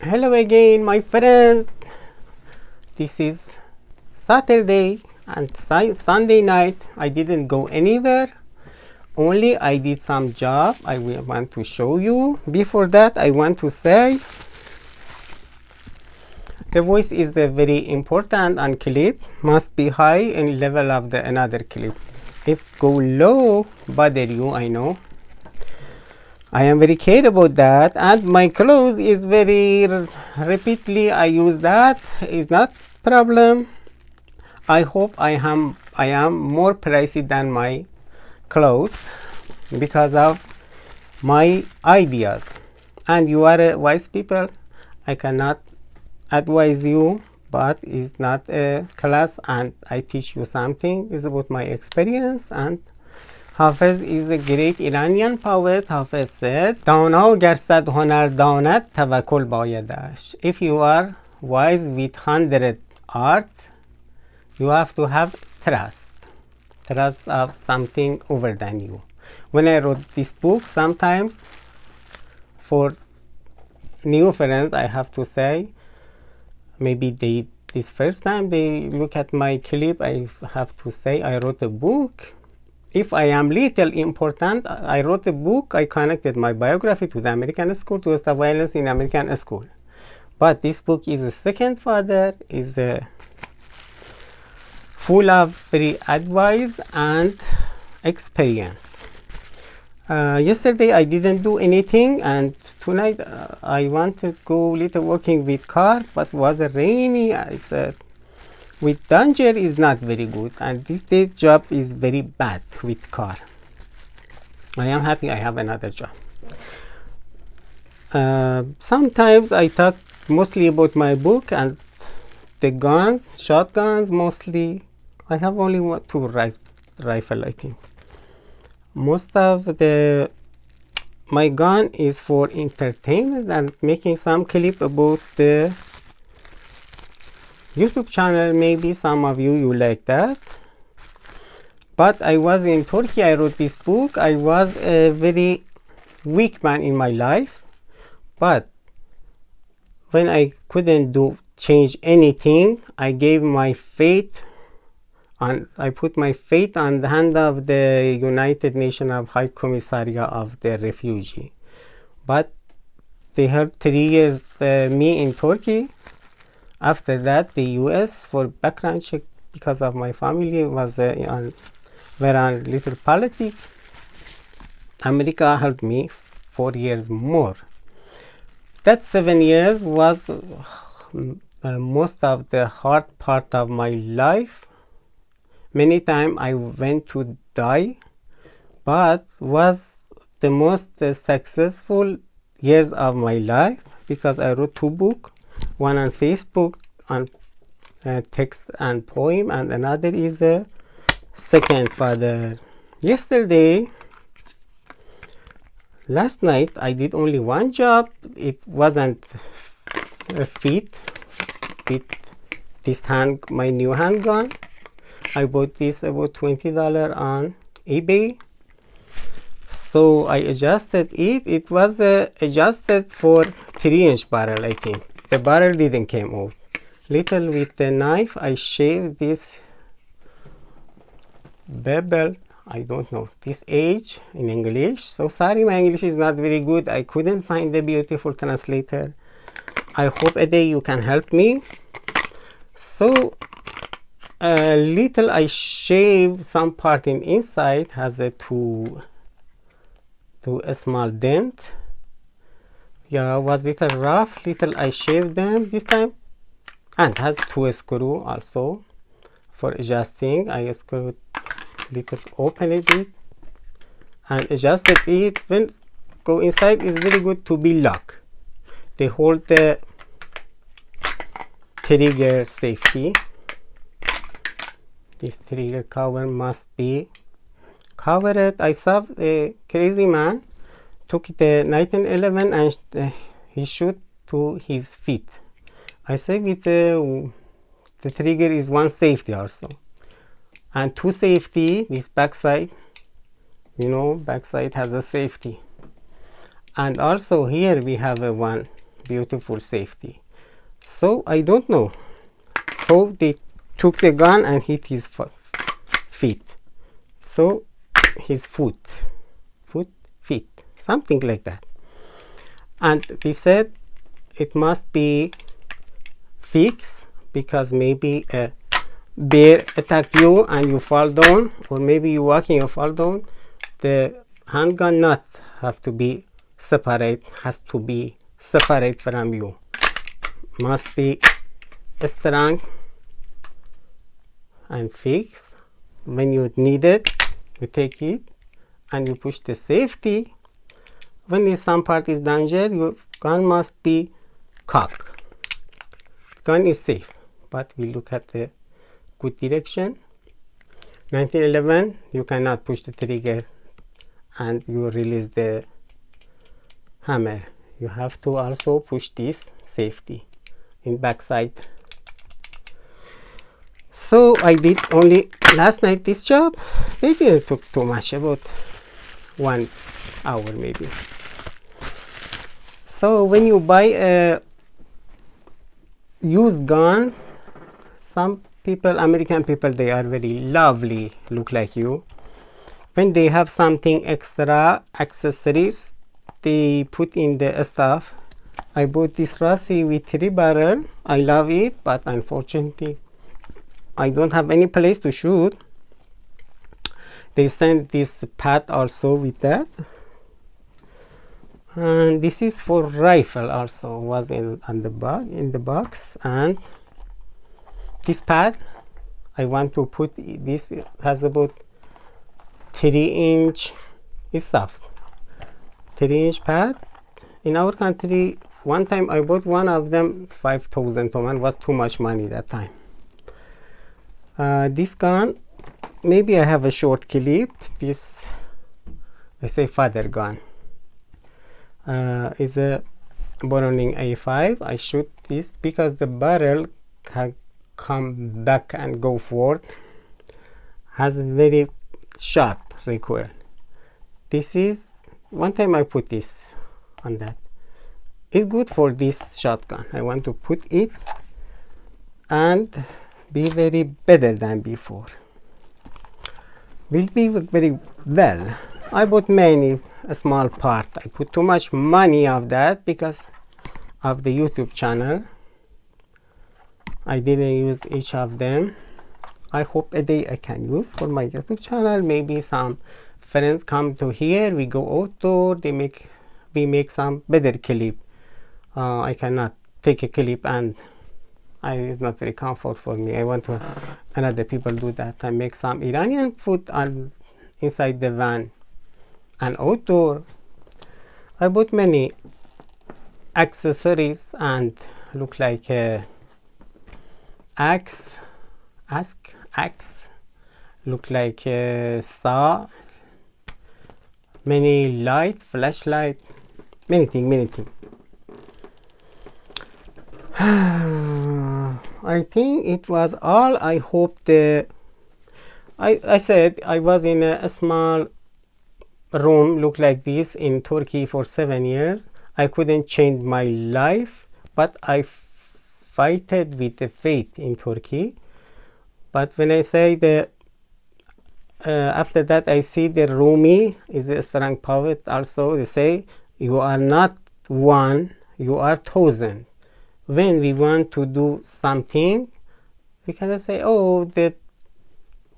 Hello again, my friends. This is Saturday and Sunday night. I didn't go anywhere. Only I did some job I want to show you. Before that, I want to say the voice is very important and clip must be high in level of the another clip. If go low, bother you, I know. I am very care about that, and my clothes is very repeatedly I use that. Is not problem. I hope I am more pricey than my clothes because of my ideas. And you are a wise people. I cannot advise you, but it's not a class, and I teach you something. It's about my experience. And حافظ is a great Iranian poet. حافظ said, دانا گر صد هنر داند توکل بایدش. If you are wise with 100 arts, you have to have trust of something over than you. When I wrote this book, sometimes for new friends, I have to say, maybe this first time they look at my clip, I have to say I wrote a book. If I am little important, I wrote a book. I connected my biography to the American school, to stop violence in American school. But this book is a second father, is full of very advice and experience. Yesterday I didn't do anything, and tonight I want to go little working with car, but was rainy. I said, with danger is not very good, and this day's job is very bad with car. I am happy I have another job. Sometimes I talk mostly about my book and the guns, shotguns mostly. I have only two rifle, I think. Most of my gun is for entertainment and making some clip about the YouTube channel. Maybe some of you like that. But I was in Turkey, I wrote this book. I was a very weak man in my life, but when I couldn't change anything, I gave my faith, and I put my faith on the hand of the United Nations of High Commissariat of the Refugee. But they held 3 years me in Turkey. After that, the US for background check because of my family was were on little politics. America held me 4 years more. That 7 years was most of the hard part of my life. Many times I went to die, but was the most successful years of my life because I wrote 2 books. One on Facebook on text and poem, and another is a second father. Last night I did only one job. It wasn't fit this my new handgun. I bought this about $20 on eBay. So I adjusted it. It was adjusted for 3-inch barrel, I think. The barrel didn't come out. Little with the knife, I shaved this bevel. I don't know this edge in English. So sorry, my English is not very good. I couldn't find the beautiful translator. I hope a day you can help me. So little I shaved some part in inside, has a two small dent. Yeah, was little rough. Little I shaved them this time, and has 2 screw also for adjusting. I screwed little, opened it and adjusted it. When go inside, is very good to be locked. They hold the trigger safety. This trigger cover must be covered. I saw a crazy man took the 1911 and he shoot to his feet. I say with the trigger is one safety also, and 2 safety. This backside, backside has a safety, and also here we have a one beautiful safety. So I don't know how they took the gun and hit his feet. So his feet, something like that. And we said it must be fixed because maybe a bear attacked you and you fall down, or maybe you walking and fall down. The handgun not have to be separate, has to be separate from you. Must be strong and fixed. When you need it, you take it and you push the safety. When some part is danger, your gun must be cocked. Gun is safe, but we look at the good direction. 1911, you cannot push the trigger and you release the hammer. You have to also push this safety in backside. So I did only last night this job. Maybe it took too much, about 1 hour maybe. So when you buy a used guns, some people, American people, they are very lovely, look like you. When they have something extra accessories, they put in the stuff. I bought this Rossi with 3 barrel. I love it, but unfortunately I don't have any place to shoot. They sent this pad also with that, and this is for rifle also, was in the box. And this pad, I want to put this, it has about 3-inch, it's soft, 3-inch pad. In our country, one time I bought one of them, 5,000 Toman, was too much money that time. This gun, maybe I have a short clip. This, I say father gun, is a Browning A5. I shoot this because the barrel can come back and go forward, has a very sharp recoil. This is, one time I put this on that. It's good for this shotgun. I want to put it and be very better than before. Will be very well. I bought many, a small part. I put too much money of that because of the YouTube channel. I didn't use each of them. I hope a day I can use for my YouTube channel. Maybe some friends come to here, we go outdoor, we make some better clip. I cannot take a clip and it's not very comfort for me. I want to another people do that. I make some Iranian food on inside the van and outdoor. I bought many accessories and look like a axe, look like a saw, many light, flashlight, many things. I think it was all. I hope I said I was in a small room look like this in Turkey for 7 years. I couldn't change my life, but I fighted with the faith in Turkey. But when I say the after that, I see the Rumi is a strong poet also. They say you are not one, you are thousand. When we want to do something, we can say, oh, the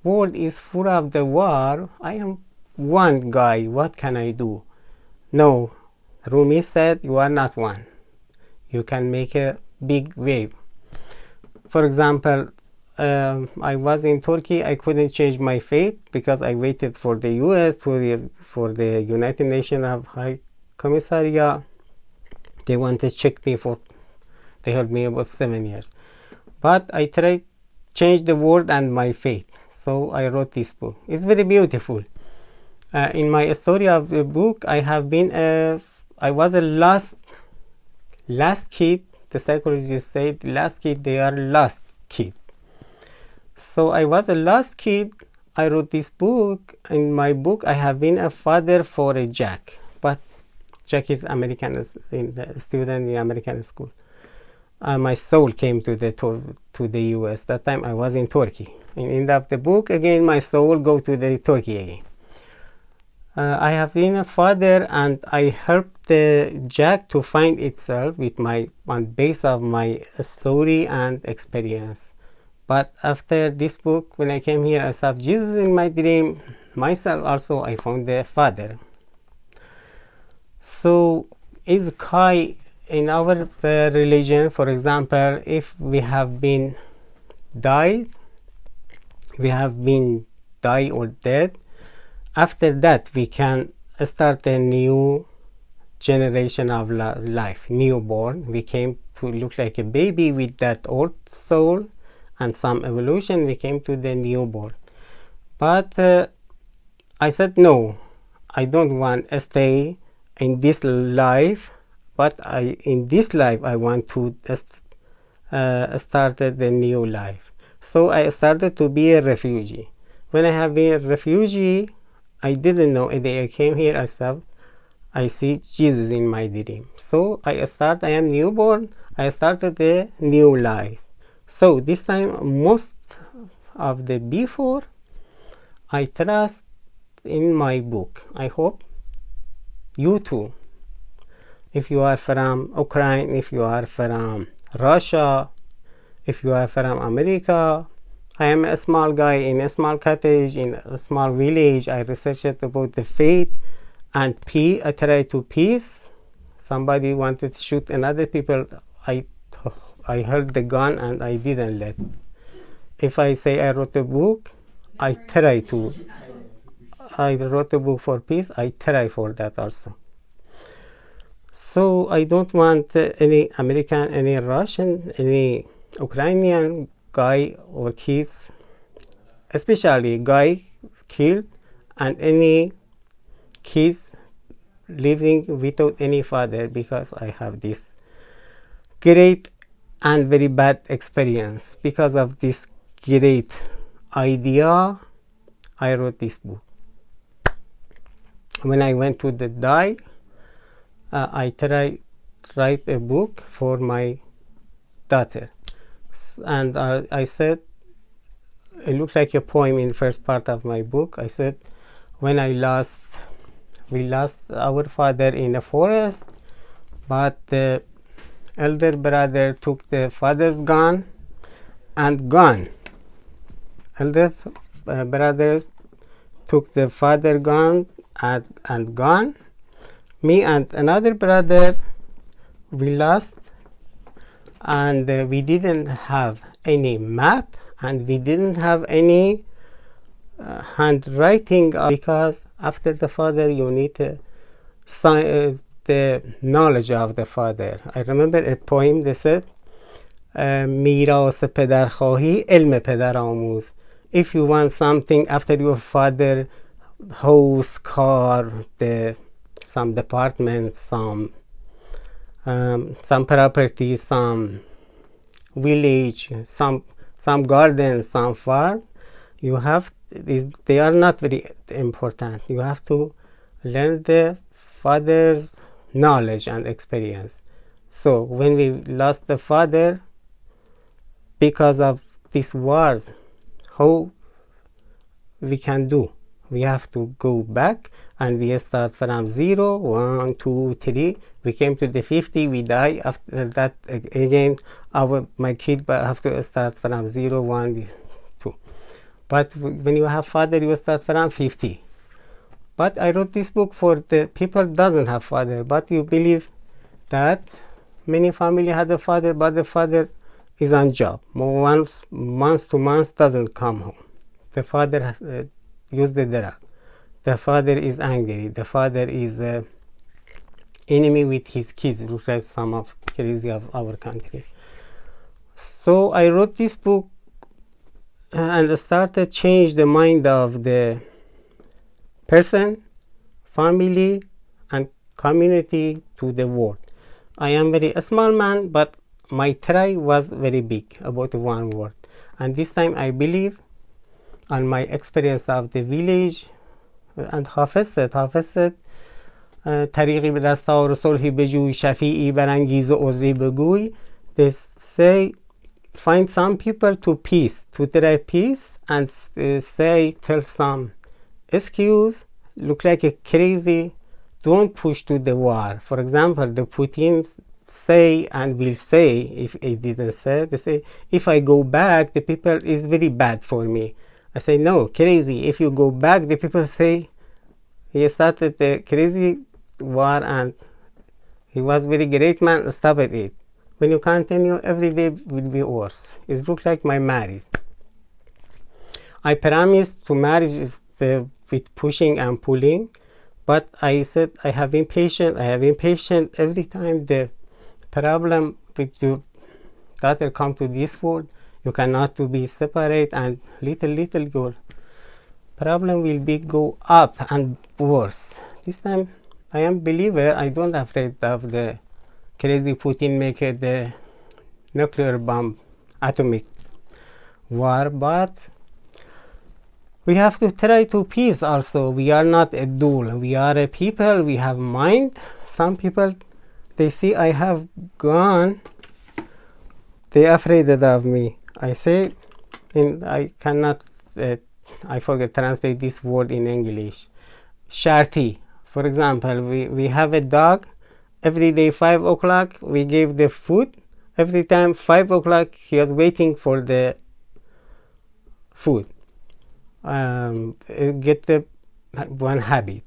world is full of the war. I am one guy. What can I do? No, Rumi said you are not one. You can make a big wave. For example, I was in Turkey. I couldn't change my fate because I waited for the U.S. for the United Nations of High Commissariat. They want to check me for. They held me about 7 years, but I tried change the world and my fate. So I wrote this book. It's very beautiful. In my story of the book, I have been I was a last kid. The psychologist said last kid, they are lost kid. So I was a lost kid. I wrote this book. In my book, I have been a father for a Jack, but Jack is American, in the student in American school. My soul came to the U.S. That time I was in Turkey. In the end of the book, again, my soul go to the Turkey again. I have been a father, and I helped Jack to find itself with on base of my story and experience. But after this book, when I came here, I saw Jesus in my dream. Myself also, I found the father. So, is Kai in our religion, for example, if we have been died or dead, after that we can start a new generation of life, newborn. We came to look like a baby with that old soul, and some evolution, we came to the newborn. But I said no, I don't want to stay in this life, but in this life I want to start the new life. So I started to be a refugee. When I have been a refugee, I didn't know. The day I came here, I see Jesus in my dream. So I am newborn, I started a new life. So this time, most of the before, I trust in my book. I hope you too. If you are from Ukraine, if you are from Russia, if you are from America, I am a small guy in a small cottage in a small village. I researched about the faith and peace. I try to peace. Somebody wanted to shoot another people. I held the gun and I didn't let. If I say I wrote a book, I wrote a book for peace. I try for that also. So I don't want any American, any Russian, any Ukrainian guy or kids, especially guy killed, and any kids living without any father, because I have this great and very bad experience. Because of this great idea, I wrote this book. When I went to the die, I tried write a book for my daughter, and I said, it looked like a poem in the first part of my book. I said, when we lost our father in a forest, but the elder brother took the father's gun and gone. Elder brothers took the father gun and gone. Me and another brother, we lost, and we didn't have any map, and we didn't have any handwriting, because after the father you need the knowledge of the father. I remember a poem that said, میراث پدر خواهی علم پدر آموز. If you want something after your father, house, car, some department, some property, some village, some gardens, some farm, you have they are not very important. You have to learn the father's knowledge and experience. So when we lost the father because of these wars, how we can do? We have to go back, and we start from 0, 1, 2, 3. We came to the 50. We die. After that, again, my kid have to start from 0, 1, 2. But when you have father, you start from 50. But I wrote this book for the people doesn't have father. But you believe that many family had a father, but the father is on job. Month to month doesn't come home. The father use the drug. The father is angry. The father is enemy with his kids. Look at some of crazy of our country. So I wrote this book and started change the mind of the person, family, and community to the world. I am very small man, but my try was very big, about one word. And this time I believe on my experience of the village and Hafez said, طریقی به دست آور صلحی بجوی شفیعی برانگیز و عذری بگوی. They say find some people to try peace and tell some excuse, look like a crazy, don't push to the war. For example, the Putin say and will say, if he didn't say, they say, if I go back, the people is very bad for me. I say, no, crazy. If you go back, the people say, he started the crazy war and he was very great man, stop at it. When you continue, every day will be worse. It looks like my marriage. I promised to marriage with pushing and pulling, but I said I have been patient. Every time the problem with your daughter come to this world, you cannot to be separate, and little your problem will be go up and worse. This time I am believer. I don't afraid of the crazy Putin make the nuclear bomb, atomic war, but we have to try to peace also. We are not a duel. We are a people. We have mind. Some people, they see I have gun, they afraid of me. I say, I cannot, I forget translate this word in English. Sharti. For example, we have a dog. Every day 5 o'clock we give the food. Every time 5 o'clock he is waiting for the food. Get the one habit.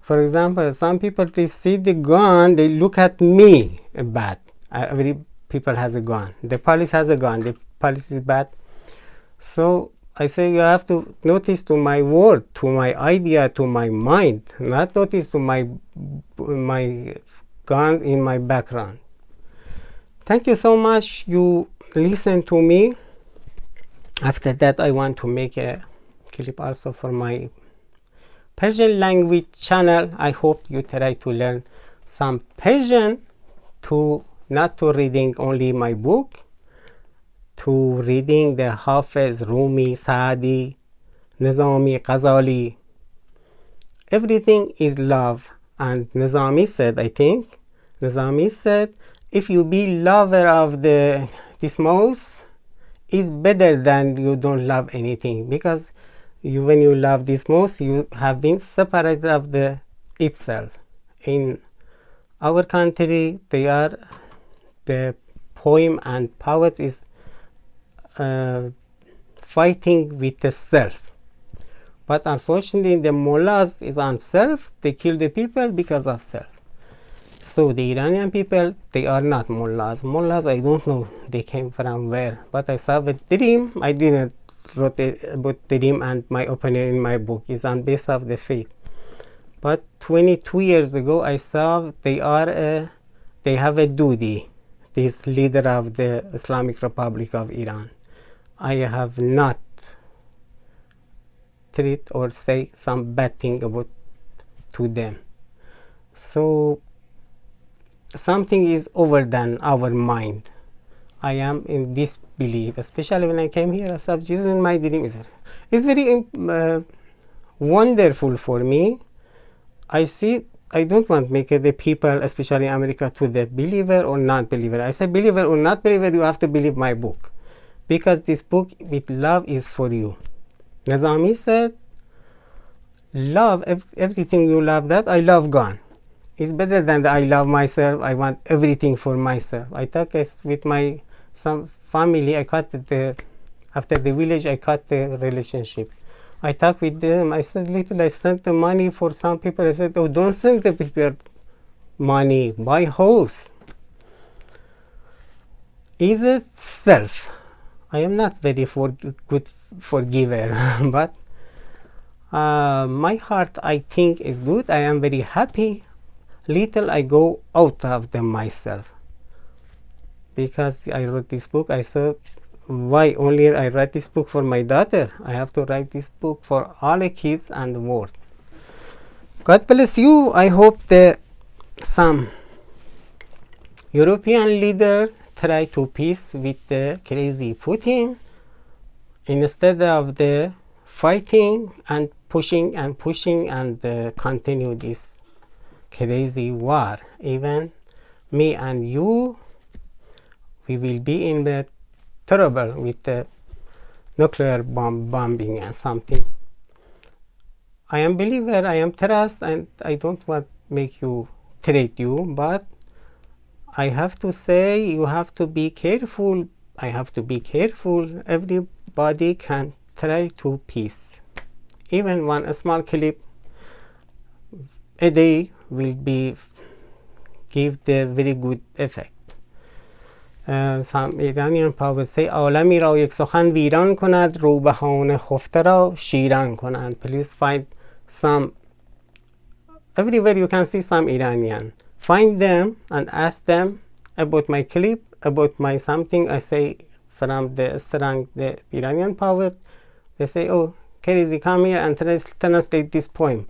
For example, some people, they see the gun, they look at me bad. Every people has a gun. The police has a gun. The police is bad. So I say you have to notice to my word, to my idea, to my mind, not notice to my guns in my background. Thank you so much. You listen to me. After that, I want to make a clip also for my Persian language channel. I hope you try to learn some Persian, to not to reading only my book, to reading the Hafiz, Rumi, Saadi, Nizami, Ghazali. Everything is love. And Nizami said, I think, Nizami said, if you be lover of this mouse, is better than you don't love anything, because when you love this mouse, you have been separated of the itself. In our country, they are the poem and poet is fighting with the self. But unfortunately, the mullahs is on self. They kill the people because of self. So the Iranian people, they are not mullahs. Mullahs, I don't know they came from where. But I saw a dream. I didn't wrote about the dream, and my opinion in my book is on base of the faith. But 22 years ago, I saw they have a Dudi, this leader of the Islamic Republic of Iran. I have not treat or say some bad thing about to them. So something is over than our mind. I am in this belief, especially when I came here. I saw Jesus in my dream. It's very wonderful for me. I see. I don't want to make the people, especially in America, to the believer or non-believer. I say believer or not believer, you have to believe my book, because this book with love is for you. Nizami said, love everything you love. That I love God. It's better than I love myself. I want everything for myself. I talk with some family. I cut after the village. I cut the relationship. I talk with them. I said, I sent the money for some people. I said, oh, don't send the people money. Buy house. Is it self? I am not very good forgiver, but my heart, I think, is good. I am very happy. Little I go out of them myself, because I wrote this book. I said, why only I write this book for my daughter? I have to write this book for all the kids and the world. God bless you. I hope that some European leader try to peace with the crazy Putin, instead of the fighting and pushing and continue this crazy war. Even me and you, we will be in the trouble with the nuclear bombing and something. I am believer, I am trust, and I don't want make you treat you, but I have to say you have to be careful. I have to be careful. Everybody can try to peace. Even one small clip a day will be give the very good effect. Some Iranian poets say عالمی را یک سخن ویران کند روبهان خفته را شیران کنند. Please find some, everywhere you can see some Iranian. Find them and ask them about my clip, about my something I say from the Iranian poet. They say, oh, crazy, come here and translate this poem.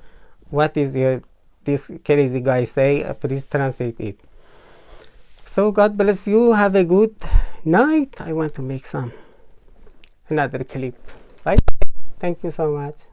What is this crazy guy say? Please translate it. So God bless you. Have a good night. I want to make another clip. Bye. Thank you so much.